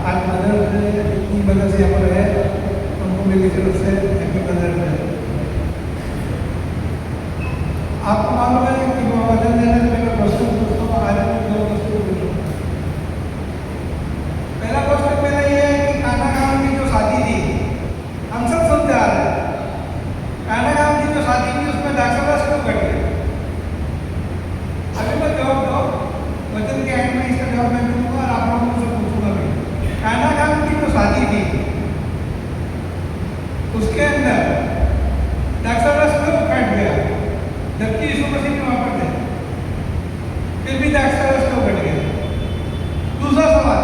आज mother's day की वजह से यहाँ पर है, उनको मेरी तरफ से हैप्पी मदर्स डे। आपको मालूम है कि वो मदर्स डे में मेरा क्वेश्चन पूछता हूँ, आज मैं 2 क्वेश्चन पूछूँगा। पहला क्वेश्चन मेरा ये है कि कान्हा गाँव की जो शादी थी, हम सब सुनते आ रहे हैं, कान्हा गाँव की जो शादी थी उसमें दाक्षिणात्य क्यों कट गया? अभी मैं जवाब दो, वचन के एंड में इसका जवाब मैं दूंगा और आप लोगों से पूछूंगा भी। कान्हा गाँव की जो शादी थी उसके अंदर दाक्षिणात्य क्यों कट गया, जबकि यीशु मसीह ने वहां पर थे, फिर भी दाक्षिणात्य क्यों कट गया? दूसरा सवाल,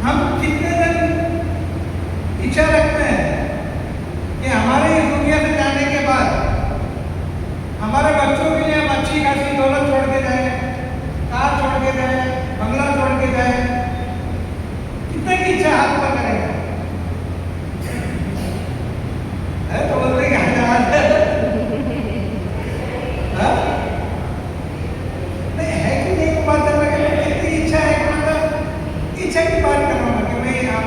हम कितने दिन इच्छा रखते हैं कि हमारे इस दुनिया से जाने के बाद हमारे बच्चों के लिए हम अच्छी खासी दौलत छोड़ के जाए, कार छोड़ के जाए, बंगला छोड़ के जाए, कितने की इच्छा हाथ पर करेंगे? तो बोल रहे नहीं है कि नहीं, बात कर रहे हैं कितनी इच्छा है, मतलब इच्छा की बात कर रहा हूँ कि भाई हम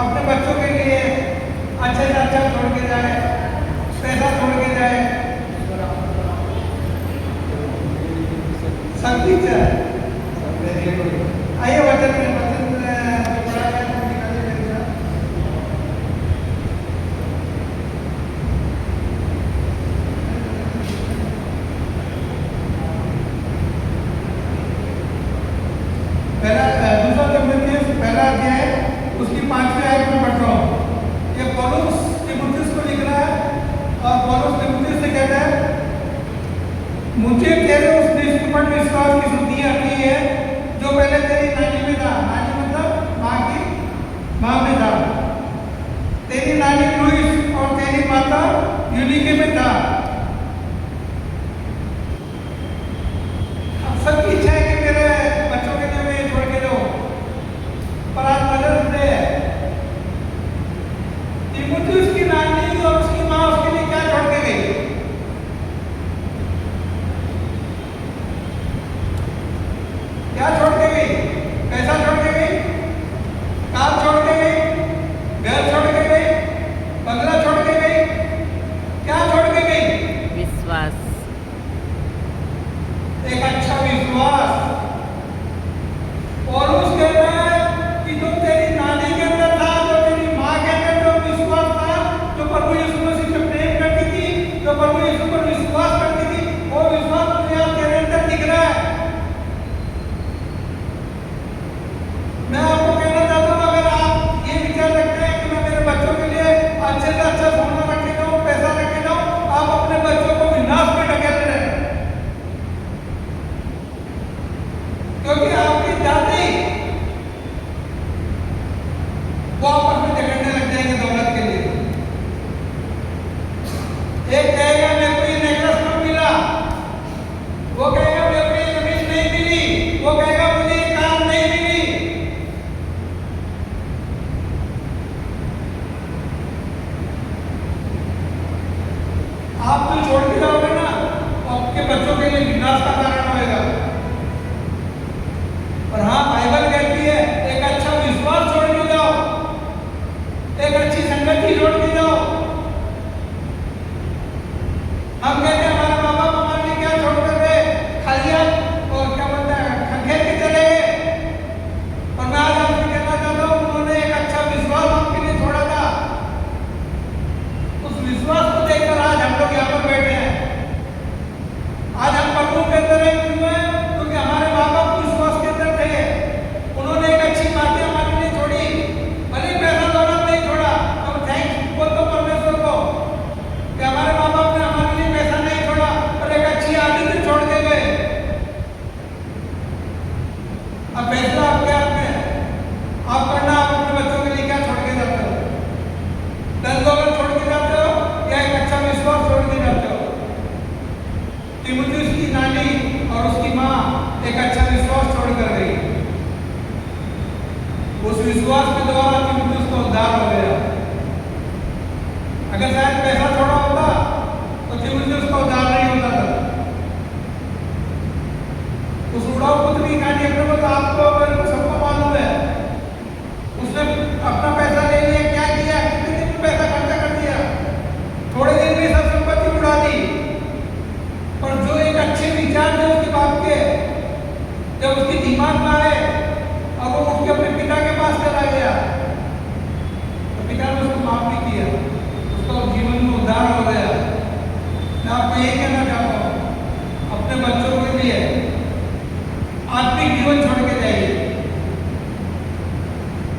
अपने बच्चों के लिए अच्छे से अच्छा छोड़ के जाए, पैसा छोड़ के जाए, सब इच्छा है। आइए वचन में पहला अध्याय उसकी 5वीं आयत में पढ़ रहा हूँ। ये पौलुस तीमुथियुस को लिख रहा है और पौलुस तीमुथियुस से कहता है, मुझे तेरे उस निष्कपट विश्वास की शुद्धि आती है जो पहले तेरी नानी में था। नानी मतलब माँ की माँ में था, तेरी नानी लुईस और तेरी माता यूनिके में था। अब सबकी इच्छा है कि मेरे बच्चों के लिए मैं छोड़ के जाऊँ, पर आज मदर्स डे है। तीमुथियुस की नानी और उसकी माँ उसके लिए क्या छोड़ के गई? क्या छोड़ के गई? पैसा छोड़ के गई, कार छोड़ के गई, घर छोड़ के गई, बंगला छोड़ के गई, क्या छोड़ के गई? विश्वास। एक अच्छा विश्वास। और उस कहता है कि जो तेरी नानी के अंदर था, जो तेरी माँ के अंदर जो विश्वास था, जो प्रभु यीशु मसीह से प्रेम करती थी, जो प्रभु यीशु पर विश्वास करती थी, वो विश्वास मुझे आज तेरे अंदर दिख रहा है। मैं आपको कहना चाहता हूँ, अगर आप ये विचार रखते हैं कि मैं मेरे बच्चों के लिए अच्छे से अच्छा सोना रख के जाऊँ, पैसा रख के जाऊँ, आप अपने बच्चों को विनाश में ढकेल रहे हैं, क्योंकि आपकी दादी वो आपस में झगड़ने लग जाएंगे दौलत के लिए। एक कहेगा मेरे को ये नेकलेस कब मिला, वो कहेगा मेरे को ये जमीन नहीं मिली, वो कहेगा मुझे ये कार नहीं मिली। आप जो छोड़ के जाओगे ना, आपके बच्चों के लिए विनाश का कारण होगा। और हाँ, बाइबल कहती है एक अच्छा विश्वास छोड़ के जाओ, एक अच्छी संगति छोड़ के जाओ। हम कहते हैं हमारे माँ बाप हमारे लिए क्या छोड़ कर गए, खलिया और क्या बोलते हैं खंखेर के चले गए। और मैं आज आपसे कहना चाहता हूँ, उन्होंने एक अच्छा विश्वास आपके लिए छोड़ा था। उस विश्वास को देखकर आज हम लोग यहाँ पर बैठे हैं। आज हम प्रभु के अंदर हैं, क्यों है? क्योंकि हमारे माँ बाप विश्वास के अंदर थे, उन्होंने एक अच्छी बातें हमारे लिए छोड़ी, भले पैसा दौलत नहीं छोड़ा। अब थैंक्स बोल दो परमेश्वर को कि हमारे माँ बाप ने हमारे लिए पैसा नहीं छोड़ा, और एक अच्छी आदत छोड़ के गए। अब फैसला आपके हाथ में है, आप करना, आप अपने बच्चों के लिए क्या छोड़ के जाते हो? धन दौलत छोड़ के जाते हो या एक अच्छा विश्वास छोड़ के जाते हो? तीमुथियुस की नानी और उसकी माँ एक अच्छा विश्वास छोड़ कर गई। उस विश्वास के द्वारा तीमुथियुस को उद्धार हो गया। अगर शायद पैसा छोड़ा होता तो तीमुथियुस को उद्धार नहीं होता था। उस उसका पुत्र की कहानी अपने को तो आपको मेरे को सबको मालूम है। उसने अपना पैसा ले लिया, क्या किया, कितने दिन में पैसा खर्चा कर दिया, थोड़े दिन में सब संपत्ति उड़ा दी। पर जो एक अच्छे विचार थे उसके बाप के, जब उसके दिमाग में आए और वो उठ के अपने पिता के पास चला गया, तो पिता ने उसको माफ भी किया, उसका जीवन में उद्धार हो गया। मैं आपको यही कहना चाहता हूँ, अपने बच्चों के लिए आत्मिक जीवन छोड़ के जाइए।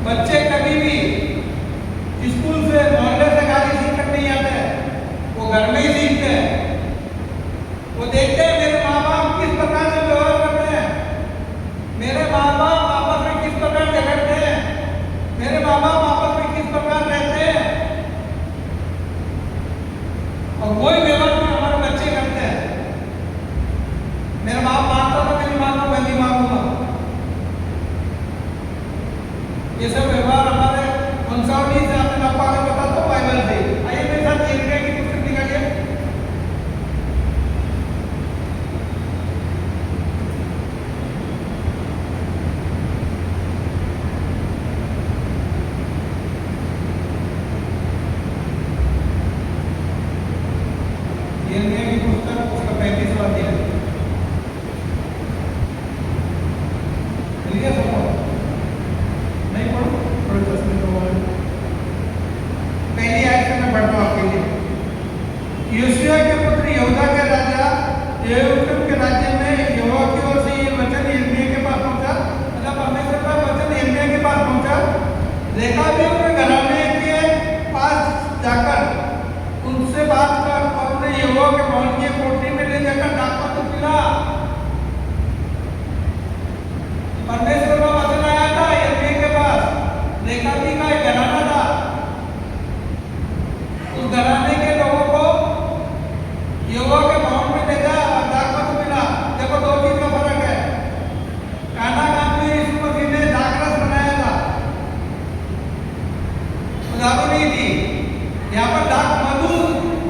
बच्चे कभी भी स्कूल से मोहल्ले से गाली सीख कर नहीं आते, वो घर में ही सीखते हैं। वो देखते हैं मेरे माँ बाप किस प्रकार से व्यवहार करते हैं, मेरे माँ बाप आपस में किस प्रकार झगड़ते हैं, मेरे माँ बाप आपस में किस प्रकार रहते हैं, और वही व्यवहार में हमारे बच्चे करते हैं। मेरा बाप मारता था, मेरी माँ को मैं नहीं मारूंगा। ये सब व्यवहार हमारे वंशावली से आपने आपको आगे बताता हूँ बाइबल से। आइए मेरे साथ यिर्मयाह की पुस्तक निकालिए। यिर्मयाह की पुस्तक उसका 35वां अध्याय। लिया सबको? नहीं पढ़ो, थोड़े 10 मिनट हो गए। पहली आयत से मैं पढ़ता हूँ आपके लिए। योशिय्याह के पुत्र यहूदा के राजा यहोयाकीम के राज्य में यहोवा की ओर से ये वचन यिर्मयाह के पास पहुंचा, मतलब परमेश्वर का वचन यिर्मयाह के पास पहुंचा। रेकाबियों के घराने के पास जाकर उनसे बात कर और उन्हें यहोवा के भवन की कोठरी में ले जाकर दाखमधु पिला। परमेश्वर का वचन आया था यिर्मयाह के पास। रेकाबी का एक घराना था, उस घराने के लोगों को यहोवा के भवन में ले गया और दाखमधु पिला। देखो दो चीज का फर्क है। काना गांव में यीशु मसीह ने दाखरस बनाया था, दारू नहीं थी। यहाँ पर दाखमधु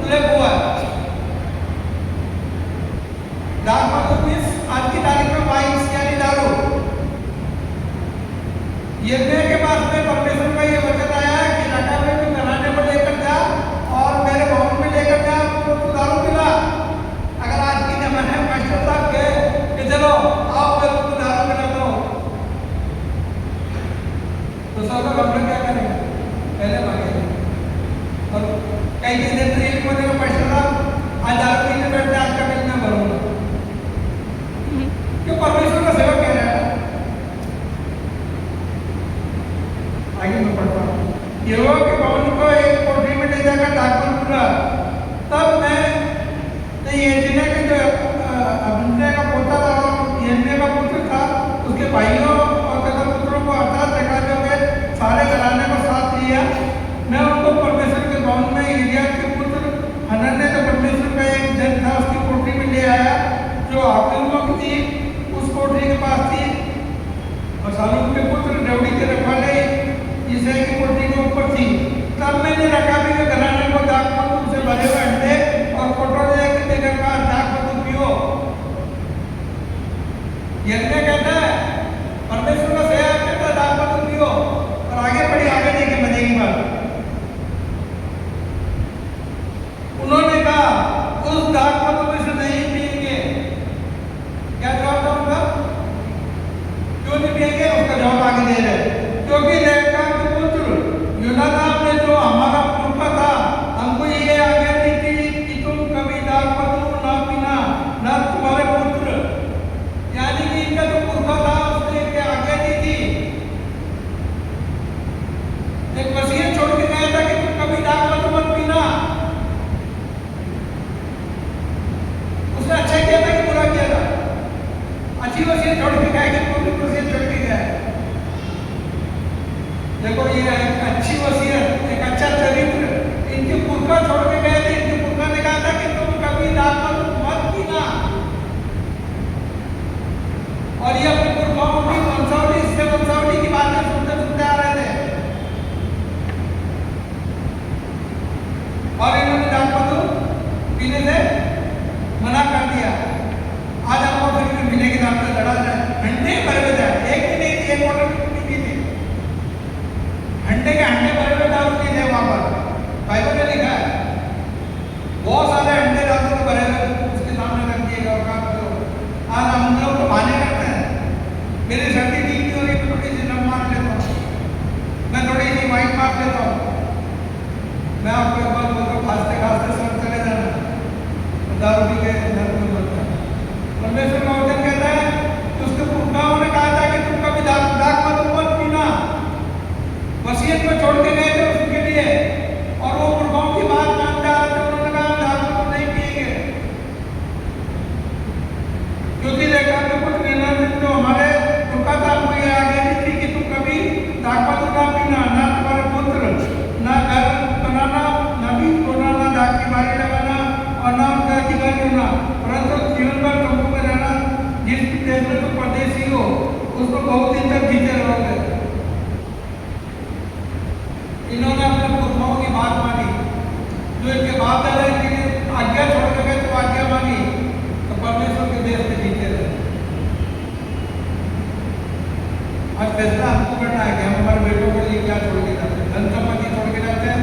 उल्लेख हुआ है। दाखमधु मीन्स आज की तारीख में वाइन यानी दारू। यिर्मयाह के पास में परमेश्वर का ये वचन आया कि रेकाबियों के घराने को लेकर जा और मेरे भवन में लेकर जा, तो दारू पिला। अगर आज की जमाने में मास्टर साहब कहे कि चलो आओ मैं तुमको दारू पिलाता हूँ, तो सब लोग हम लोग क्या करेंगे? पहले भागेंगे। और कई कई दिन तो एक बोलेगा मास्टर साहब आज दारू पीने बैठते, आज का बिल मैं भरूंगा। क्यों? परमेश्वर का सेवक कह रहा है। आगे मैं पढ़ता हूँ। यहोवा के भवन को एक कोठरी में ले जाकर दाखमधु पिला। तब मैं यिर्मयाह के जो अबीनदाब का पोता था और यिर्मयाह का पुत्र था, उसके भाइयों और कदर पुत्रों को अर्थात रेकाबियों के सारे घराने को साथ लिया। मैं उनको परमेश्वर के भवन में यिर्मयाह के पुत्र हनन्याह जो परमेश्वर का एक जन था उसकी कोठरी में ले आया, जो हाकिमों की थी उस कोठरी के पास थी। और शालूम के पुत्र दाऊद के रखवाले यिशै की कोठरी के ऊपर थी। तब मैंने रेकाबी के घराने को दाखमधु से भरे हुए अंडे और कटोरे देकर कहा, दाखमधु पियो। यिर्मयाह कहता है, परमेश्वर का सेवक कहता है दाखमधु पियो। और आगे बढ़ी, आगे देखिए मजे की बात। उन्होंने कहा उस दाखमधु में से नहीं पिएंगे। क्या जवाब था उनका? क्यों नहीं पिएंगे? उसका जवाब आगे दे रहे हैं। क्योंकि रेकाब के पुत्र योनादाब ने जो हमारा पुरखा था हमको ये आज्ञा दी थी कि तुम कभी दाखमधु ना पीना, ना तुम्हारे पुत्र। यानी कि इनका जो पुरखा था उसने ये आज्ञा दी थी, एक वसीयत छोड़ के गया था कि तुम कभी दाखमधु मत पीना। उसने अच्छा किया था कि बुरा किया था? अच्छी वसीयत छोड़ के गया कि बुरी वसीयत छोड़ के गया? देखो ये एक अच्छी वसीयत, एक अच्छा चरित्र इनके पुरखा छोड़ के गए थे। इनके पुरखा ने कहा था कि तुम कभी दाखमधु मत पीना। और ये अपने पुरखाओं की वंशावली की बातें सुनते सुनते आ रहे थे और इन्होंने दाखमधु पीने से मना कर दिया। आज आपको फिर मिलेगी, आपसे लड़ा जाए। अंडे भरे हुए दारू के थे वहां पर, बाइबल में लिखा है, बहुत सारे अंडे दारू के भरे हुए उसके सामने रख दिए गए और काम करो। आज हम लोग तो बहाने करते हैं, मेरी सर्दी ठीक नहीं हो रही तो थोड़ी सी नम मार लेता हूँ, मैं थोड़ी सी वाइट मार लेता हूँ। मैं आपको एक बार बोलता हूँ, खांसते खांसते सर चले जाना, दारू पी के नर्क में बनता है। परमेश्वर का वचन कहता है कि उसके पुरखाओं ने कहा था कि तुम कभी दाख मत पीना, वसीयत में छोड़ के गए थे उसके लिए, और वो पुरखाओं की बात मानते आ रहे थे, उन्होंने कहा दारू तो नहीं पिएंगे, क्योंकि देखा तो कुछ निर्णय जो हमारे पुरखा था वो ये आगे नहीं थी कि तुम कभी दाख मत पीना, ना तुम्हारे पुत्र, ना घर बनाना, ना भी बनाना, दाख की बारी लगाना, और ना उनका अधिकारी होना, परंतु जीवन भर तंबू में रहना, जिस देश में तुम परदेशी हो उसको बहुत दिन तक जीते रहोगे। इन्होंने अपने पुरखाओं की बात मानी, जो इनके बाप दादा के आज्ञा छोड़ के गए तो आज्ञा मानी, तो परमेश्वर के देश में जीते रहे। आज फैसला हमको करना है कि हम हमारे बेटों के लिए क्या छोड़ के जाते हैं, धन संपत्ति छोड़ के जाते हैं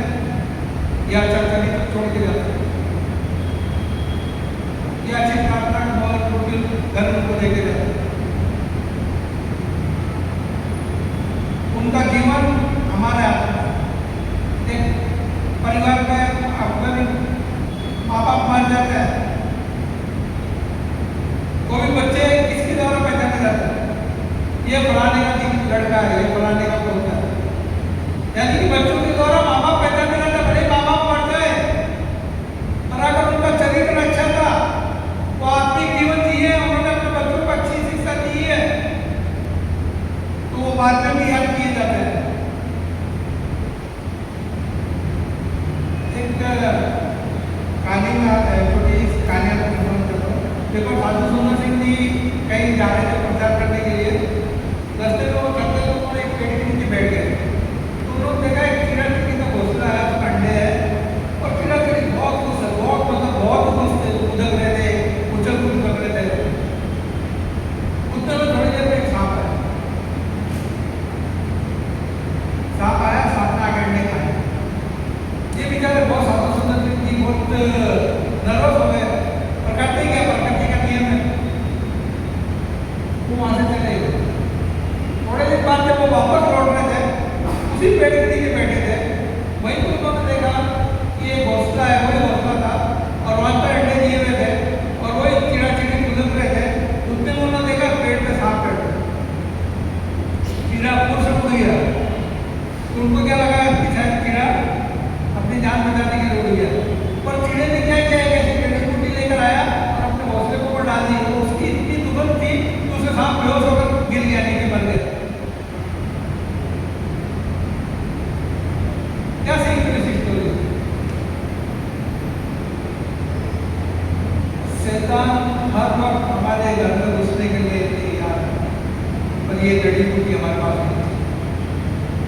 या चरचरी छोड़ के जाते हैं, या अच्छी प्रार्थना और धर्म को लेके जाते हैं। उनका जीवन हमारे हाथ में। एक परिवार में अगर माँ बाप मर जाते हैं, कोई बच्चे किसके द्वारा पहचाने जाते हैं, ये फलाने का लड़का है, ये फलाने का पोता है, यानी कि बच्चों के द्वारा माँ बाप पहचाने जाते हैं। भले माँ बाप मर जाए, और अगर उनका चरित्र अच्छा था, वो आत्मिक जीवन जिए, उन्होंने अपने बच्चों को अच्छी शिक्षा दी है, तो वो बाद में भी याद किए जाते हैं। एक कहानी में छोटी कहानियां देखो, साधु सोना सिंह जी कहीं जा रहे थे प्रचार करने के लिए, रास्ते में वो चलते तो वो एक पेड़ के नीचे बैठ गए, तो उन्होंने देखा एक चिड़ा चिड़ी का घोंसला है, उसका अंडे है, और चिड़ा चिड़ी बहुत खुश है, बहुत मस्त उछल रहे थे, उछल कूद कर रहे थे। उतने में थोड़ी देर में एक सांप आया, सांप ने आगे अंडे खाए। ये बेचारे बहुत साधु सुंदर सिंह जी बहुत नर्वस हो गए, और करते क्या, प्रकृति का नियम है, वो वहां से चले गए। थोड़े दिन बाद जब वो वापस लौट रहे थे, उसी पेड़ के नीचे बैठे थे, वहीं पर उन्होंने देखा कि ये घोंसला है, वही घोंसला था, और वहां पर अंडे दिए हुए थे, और वही चिड़ा चिड़ी गुजर रहे थे। उतने में उन्होंने देखा पेड़ पे सांप बैठे, चिड़ा ऊपर से उड़ गया, तो उनको क्या लगा कि शायद चिड़ा अपनी जान बचाने के लिए उड़ गया, पर चिड़े ने क्या किया, ऐसी पेड़ टूटी लेकर आया और अपने घोंसले को ऊपर डाल दी। उसकी इतनी दुर्गंध थी तो उसे सांप बेहोश होकर गिर गया, नीचे मर गया। क्या सीखते हैं स्टोरी? शैतान हर वक्त हमारे घर में घुसने के लिए तैयार है, पर ये जड़ी बूटी हमारे पास होनी चाहिए,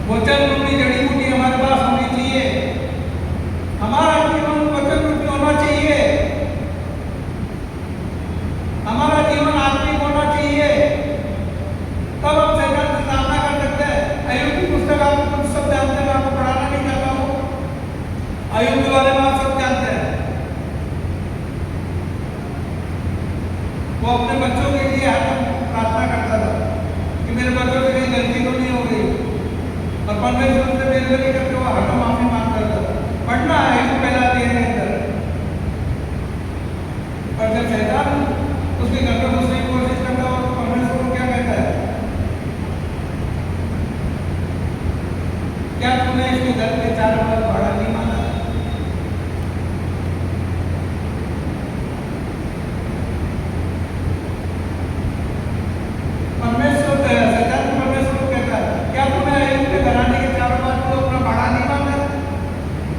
वचन रूपी जड़ी बूटी हमारे पास होनी चाहिए, हमारा जीवन वचन रूपी होना चाहिए, हमारा जीवन आत्मिक होना चाहिए, तब हम शैतान का सामना कर सकते हैं। अय्यूब की पुस्तक आप कुछ सब जानते हैं, आपको पढ़ाना नहीं चाहता हूँ, अय्यूब के बारे में आप सब जानते हैं। वो अपने बच्चों के लिए प्रार्थना करता था कि मेरे बच्चों से कहीं गलती तो नहीं हो गई, और परमेश्वर से बेदखली करके वो हर माफी मांगता था। पढ़ना है अय्यूब पहला अध्याय के अंदर। पर जब शैतान उसके घर में घुसने की कोशिश करता है, तो परमेश्वर को क्या कहता है, क्या तूने इसके घर के 4 बार भाड़ा नहीं मांगा? शैतान परमेश्वर को कहता है, क्या तूने अय्यूब के घराने के 4 बार को अपना भाड़ा नहीं मांगा?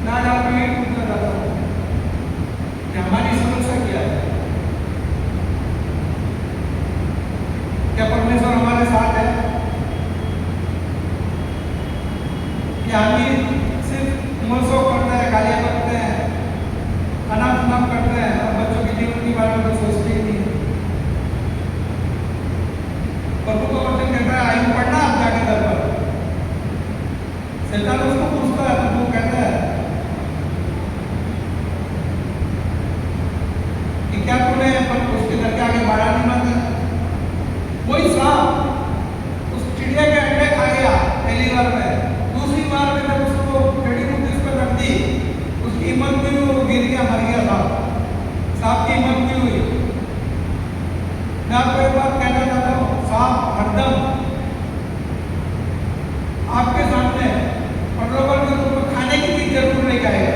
ना जाओ मैं पूछना चाहता हूँ कि हमारी समस्या क्या है? क्या परमेश्वर हमारे साथ है? क्या हम सिर्फ मोसो करते हैं, गालियाँ करते हैं, अनाथ करते हैं, और बच्चों के जीवन के बारे में तो सोचते ही नहीं? प्रभु का वचन कहता है, अय्यूब पढ़ना आप जाके घर पर, शैतान उसको पूछता है तो वो कहता है कि क्या तूने उसके घर के आगे बाड़ा नहीं बांधा? वही सांप उस चिड़िया के अंडे खा गया पहली बार में। दूसरी बार में जब उसको टेढ़ी मुट्ठी उस पर रख दी, उसकी हिम्मत नहीं हुई, वो गिर गया, मर गया सांप। सांप की हिम्मत नहीं हुई। मैं आपको एक बात कहना चाहता हूँ, सांप हरदम आपके सामने प्रलोभन में तुमको खाने की चीज जरूर लेके आएगा।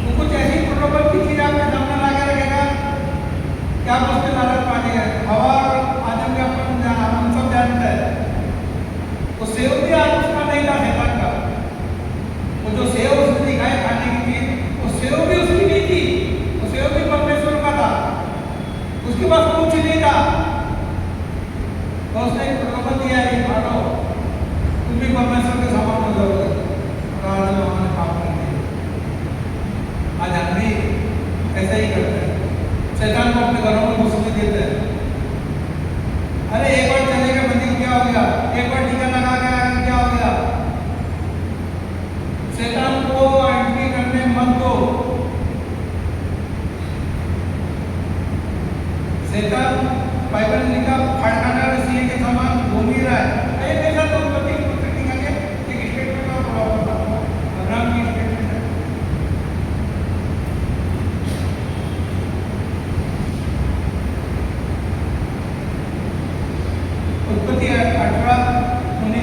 वो कुछ ऐसी प्रलोभन की चीज आपके सामने ला के रखेगा कि आप उसके लालच पाएंगे। हवा आदम के अपन हम सब जानते हैं, वो सेव भी आज उसका नहीं था शैतान का। वो जो सेव उसने दिखाए खाने की चीज, वो सेव भी उसकी नहीं थी, वो सेव भी परमेश्वर का था। उसके पास कुछ नहीं था, तो उसने एक प्रलोभन दिया है, मानो तुम भी परमेश्वर के समान हो जाओगे। और आज हमने पाप कर दिया। आज हम भी ऐसा ही करते हैं, शैतान को अपने घरों में घुसने देते हैं। अरे एक बार चले गए मंदिर, क्या हो गया? एक बार टीका लगा के आगे, क्या हो गया? शैतान को एंट्री करने मत दो। शैतान बाइबल में लिखा फड़काना रसीले के समान घूम ही रहा है। एक ऐसा तो प्रतीक प्रतीक आगे एक स्टेटमेंट और पढ़ा होता है, अब्राहम की स्टेटमेंट है। उत्पत्ति 18:19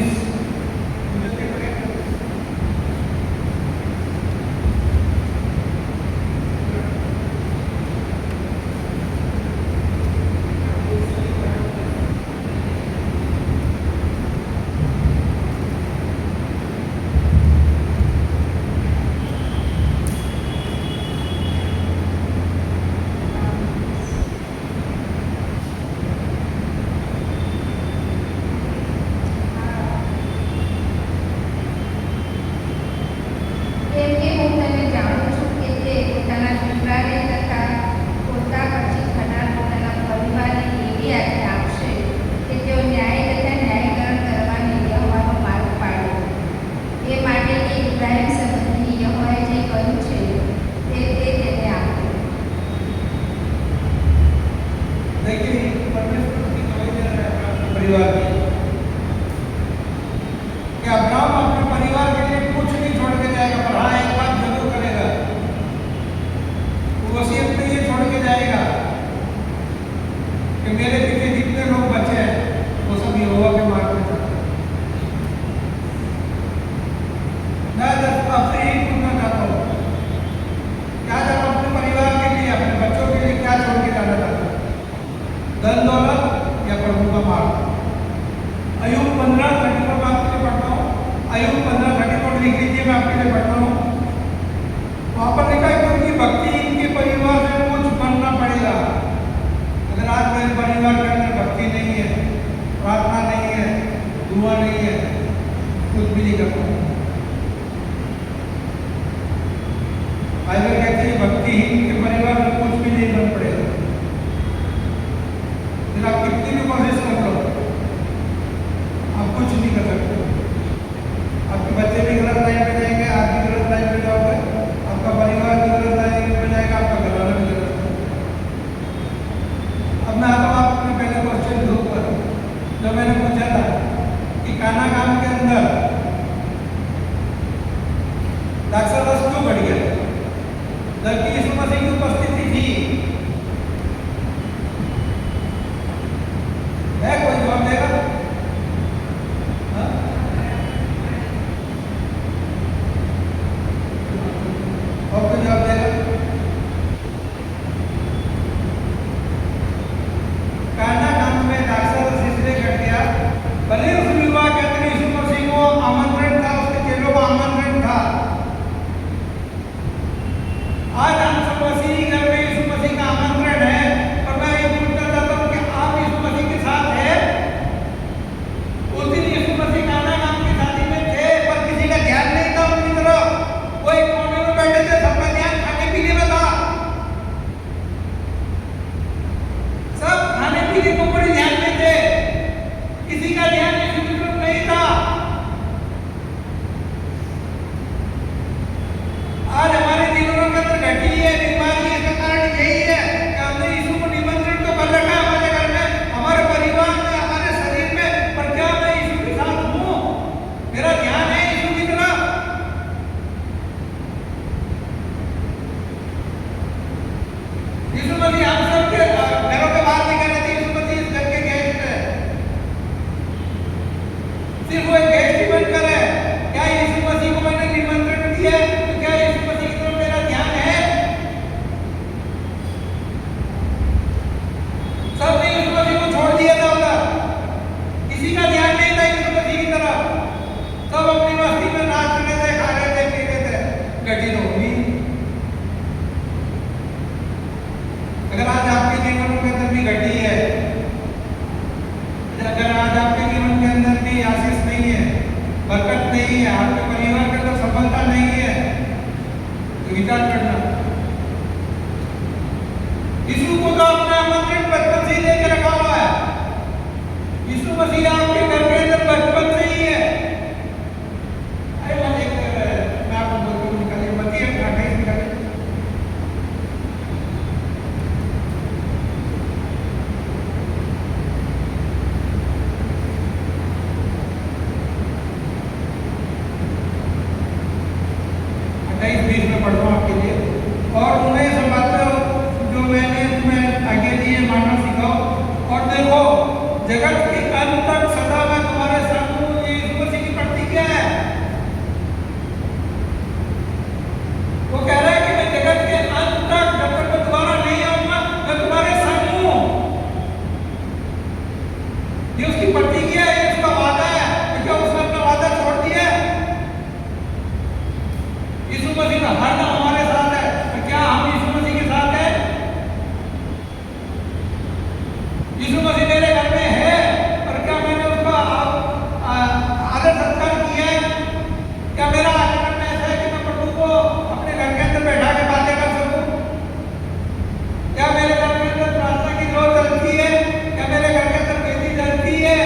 भले उस विवाह के अंदर यीशु मसीह को प्रभु का अपना आमंत्रण बचपन से ही लेकर रखा हुआ है। यीशु मसीह आपके घर के अंदर बचपन से ही है। मैं आपको बोलता हूँ, निकालिए मत्ती 28 निकालिए। पढ़ रहा हूँ आपके लिए। और उन्हें सब बातें जो मैंने तुम्हें आगे दी है मानना सिखाओ। और देखो जगत के अंत तक सदा मैं तुम्हारे साथ हूँ। ये यीशु मसीह की प्रतिज्ञा है। वो कह रहा है कि मैं जगत के अंत तक, जब तक मैं दोबारा नहीं आऊंगा, मैं तुम्हारे साथ हूँ। ये उसकी प्रतिज्ञा है, उसका वादा है। क्या उसने अपना वादा छोड़ दिया? यीशु मसीह का हरदम हमारे साथ है। तो क्या हम यीशु मसीह के साथ हैं? यीशु मसीह मेरे घर में है, और क्या मैंने उसका आदर सत्कार किया है? क्या मेरा आचरण ऐसा है कि मैं प्रभु को अपने घर के अंदर बैठा के बातें कर सकूं? क्या मेरे घर के अंदर प्रार्थना की जोर चलती है? क्या मेरे घर के अंदर बेदी चलती है?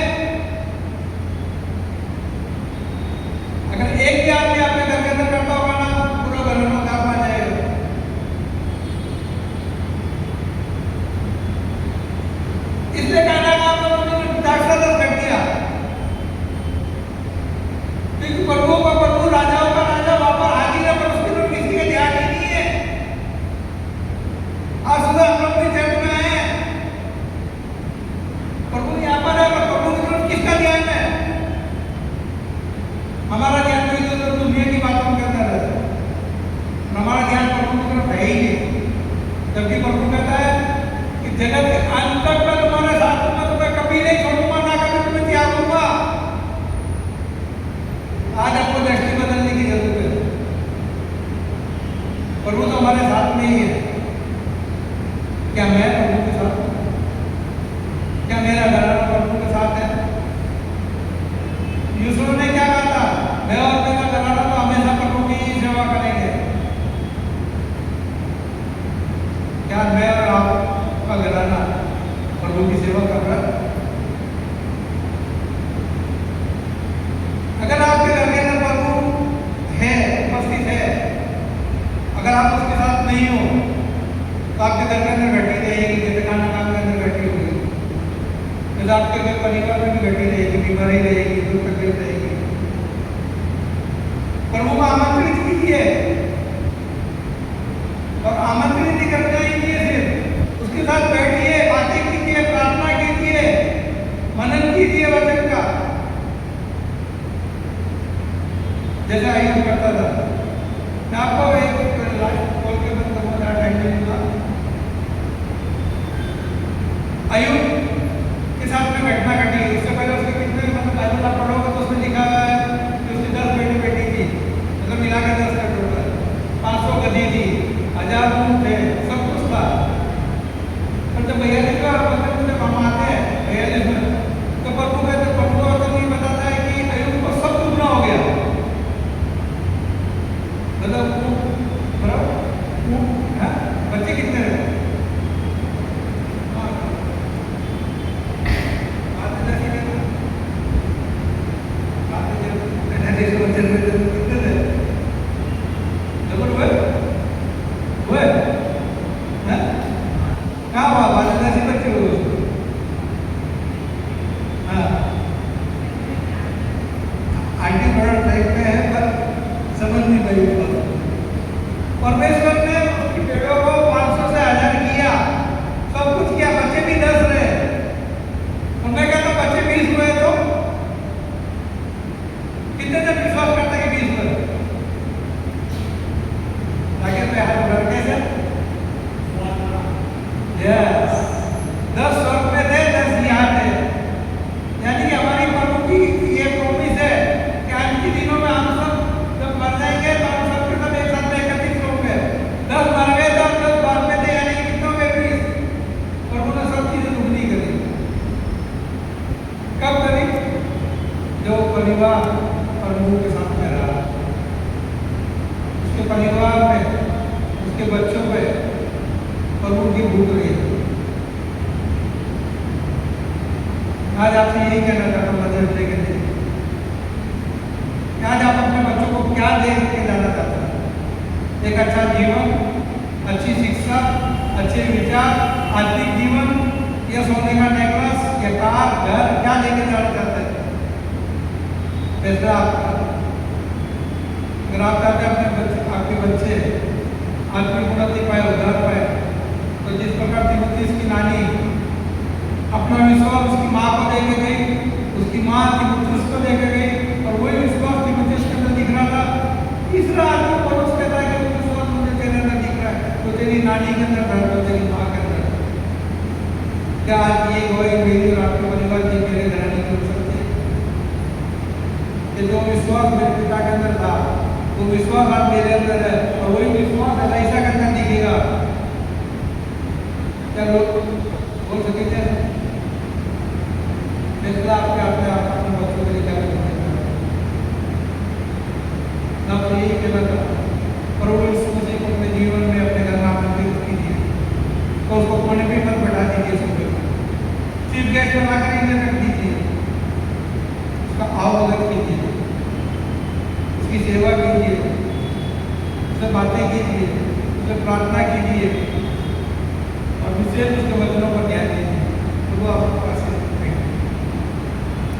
अगर एक भी आदमी अपने घर के अंदर करता होगा ना, पूरा घर में उतार पा जाएगा। इसलिए कहना है आप लोगों ने दाक्षादस कर दिया, क्योंकि प्रभु का प्रभु, राजाओं का राजा वापस हाजिर है, पर उसके लोग किसी का ध्यान ही नहीं है। आज सुबह हम लोग भी चर्च में आए हैं, प्रभु यहाँ पर है, पर प्रभु की तरफ किसका ध्यान है? हमारा ध्यान तो इधर दुनिया की बातों के अंदर है, हमारा ध्यान प्रभु की तरफ है ही नहीं। जबकि प्रभु कहता है कि जगत के अंत तक मैं तुम्हारे साथ हूं, मैं तुम्हें कभी नहीं छोड़ूंगा, ना कभी तुम्हें त्याग दूंगा। आज आपको दृष्टि बदलने की जरूरत है। प्रभु तो हमारे साथ में ही है। क्या मैं प्रभु के साथ हूं? क्या मेरा घराना प्रभु के साथ है? यूसुफ ने क्या कहा था? मैं और मेरा घराना तो हमेशा प्रभु की ही सेवा करेंगे। क्या मैं और आपका घराना प्रभु की सेवा कर रहा है? अगर आपके घर के अंदर प्रभु है, उपस्थित है, अगर आप उसके साथ नहीं हो, तो आपके घर के अंदर घटी रहेगी, जैसे खाना काम के अंदर घटी होगी, जैसे आपके घर परिवार में भी घटी रहेगी, बीमारी रहेगी, दुख तकलीफ रहेगी। प्रभु को आमंत्रित कीजिए, और आमंत्रित ही करना ही नहीं है, सिर्फ उसके साथ बैठिए, बातें कीजिए, प्रार्थना कीजिए, मनन कीजिए वचन का, जैसा अय्यूब करता था। मैं आपको एक लाइफ बोल के बंद करूँगा, ज़्यादा टाइम नहीं दूंगा। अय्यूब के साथ में घटना घटी। इससे पहले उसके कितने बाइबल आप पढ़ोगे तो उसमें लिखा हुआ है कि उसकी 10 बेटी थी, मतलब मिला के 10 का टोटल, 500 गधी थी, 1000 ऊँट थे, सब कुछ था। पर जब भैया जी का मतलब मुझे हम आते हैं भैया जी में, तो प्रभु कहते, प्रभु का वचन ये बताता है कि अय्यूब को सब दुगना हो गया। मतलब बच्चे कितने रहे? परमेश्वर ने उसकी बेटों को 500 से 1000 किया, सब कुछ किया, बच्चे भी 10 रहे। उनने कहता बच्चे 20 हुए, तो कितने जन विश्वास करते हैं कि 20 हुए? आगे पे हाथ उठा कैसे? यस, 10 स्वर्ग में थे, 10 यहाँ थे। यानी कि हमारी प्रभु की ये प्रॉमिस है कि आज के दिनों में हम सब जब मर जाएंगे तो हम सब के सब एक साथ में एकत्रित होंगे। 10 मर गए थे, 10 बाद में थे, यानी कि कितनों में 20। प्रभु ने सब चीजें दुगनी करी। कब करी? जो परिवार प्रभु के साथ में रहा, उसके परिवार में, उसके बच्चों पे प्रभु की भूख रही। आज आपसे यही कहना चाहता हूँ मदर्स डे के दिन, आज आप अपने बच्चों को क्या दे के जाना चाहते हैं? एक अच्छा जीवन, अच्छी शिक्षा, अच्छे विचार, आत्मिक जीवन, या सोने का नेकलेस, या कार, घर, क्या लेके जाना चाहते हैं? फैसला आपका। अगर आप चाहते हैं अपने बच्चे, आपके बच्चे आत्मिक उन्नति पाए, उद्धार पाए, तो जिस प्रकार तीमुथियुस की नानी अपना विश्वास उसकी माँ को दे के गई, उसकी माँ तीमुथियुस को दे के गई, और वही विश्वास तीमुथियुस के अंदर दिख रहा था। तीसरा आदमी पौलुस कहता है कि वो विश्वास मुझे तेरे अंदर दिख रहा है, तो तेरी नानी के अंदर था, तो तेरी माँ के अंदर। क्या आज ये गवाही मेरी और आपके परिवार की, मेरे घराने की हो सकती है कि जो विश्वास मेरे पिता के अंदर था, वो विश्वास आज मेरे अंदर है, और वही विश्वास ऐसा के अंदर दिखेगा? क्या लोग बोल सकेंगे? फैसला आपके अपने आप अपने बच्चों के लिए क्या करना है? ना तो यही कहना था, प्रभु यीशु मसीह को अपने जीवन में, अपने घर में आमंत्रित कीजिए, तो उसको कोने पे मत बैठा दीजिए, सुबह चीफ गेस्ट बनाकर इन्हें रख दीजिए, उसका आवभगत कीजिए, उसकी सेवा कीजिए, उससे बातें कीजिए, उससे प्रार्थना कीजिए, और विशेष उसके वचनों पर ध्यान दीजिए। तो वो आपको